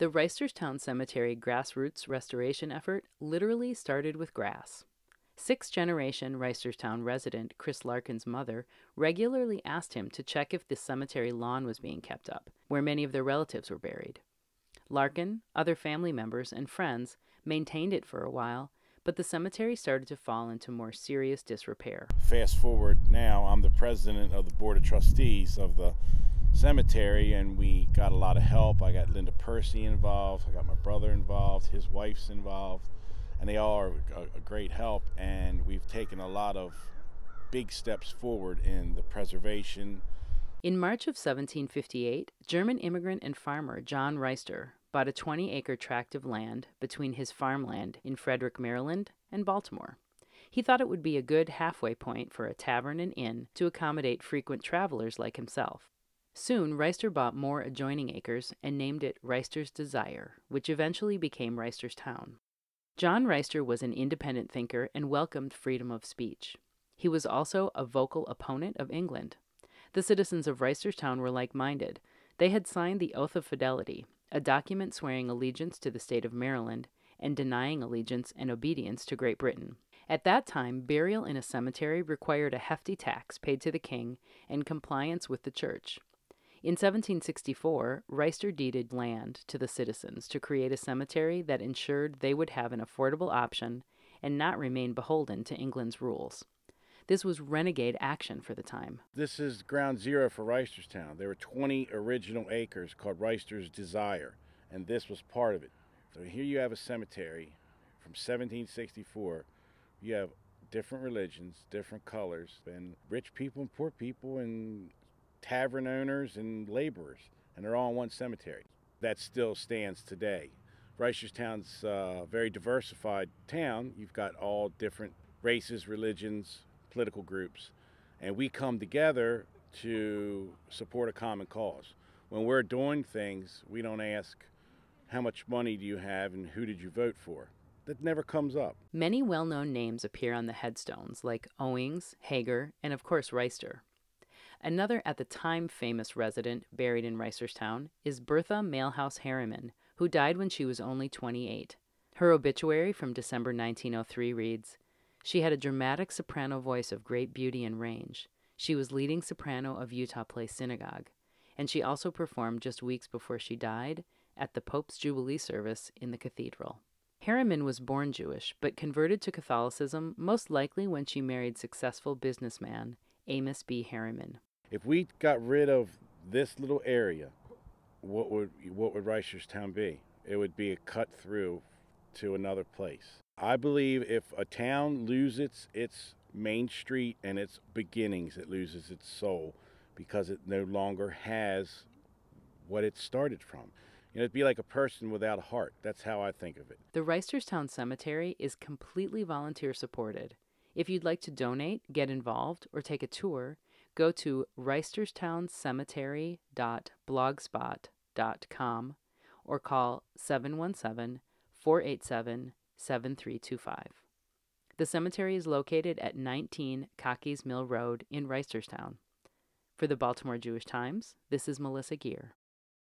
The Reisterstown Cemetery grassroots restoration effort literally started with grass. Sixth-generation Reisterstown resident Chris Larkin's mother regularly asked him to check if the cemetery lawn was being kept up, where many of their relatives were buried. Larkin, other family members, and friends maintained it for a while, but the cemetery started to fall into more serious disrepair. Fast forward now, I'm the president of the board of trustees of the cemetery, and we got a lot of help. I got Linda Percy involved, I got my brother involved, his wife's involved, and they all are a great help, and we've taken a lot of big steps forward in the preservation. In March of 1758, German immigrant and farmer John Reister bought a 20-acre tract of land between his farmland in Frederick, Maryland, and Baltimore. He thought it would be a good halfway point for a tavern and inn to accommodate frequent travelers like himself. Soon, Reister bought more adjoining acres and named it Reister's Desire, which eventually became Reisterstown. John Reister was an independent thinker and welcomed freedom of speech. He was also a vocal opponent of England. The citizens of Reisterstown were like-minded. They had signed the Oath of Fidelity, a document swearing allegiance to the state of Maryland and denying allegiance and obedience to Great Britain. At that time, burial in a cemetery required a hefty tax paid to the king and compliance with the church. In 1764, Reister deeded land to the citizens to create a cemetery that ensured they would have an affordable option and not remain beholden to England's rules. This was renegade action for the time. This is ground zero for Reisterstown. There were 20 original acres called Reister's Desire, and this was part of it. So here you have a cemetery from 1764. You have different religions, different colors, and rich people and poor people, and tavern owners and laborers, and they're all in one cemetery. That still stands today. Reisterstown's a very diversified town. You've got all different races, religions, political groups, and we come together to support a common cause. When we're doing things, we don't ask how much money do you have and who did you vote for. That never comes up. Many well-known names appear on the headstones, like Owings, Hager, and of course Reister. Another at the time famous resident buried in Reisterstown is Bertha Mailhouse Harriman, who died when she was only 28. Her obituary from December 1903 reads, "She had a dramatic soprano voice of great beauty and range. She was leading soprano of Utah Place Synagogue, and she also performed just weeks before she died at the Pope's Jubilee service in the cathedral." Harriman was born Jewish, but converted to Catholicism most likely when she married successful businessman Amos B. Harriman. If we got rid of this little area, what would Reisterstown be? It would be a cut through to another place. I believe if a town loses its main street and its beginnings, it loses its soul because it no longer has what it started from. It'd be like a person without a heart. That's how I think of it. The Reisterstown Cemetery is completely volunteer supported. If you'd like to donate, get involved, or take a tour, go to reisterstowncemetery.blogspot.com or call 717-487-7325. The cemetery is located at 19 Cockeys Mill Road in Reisterstown. For the Baltimore Jewish Times, this is Melissa Geer.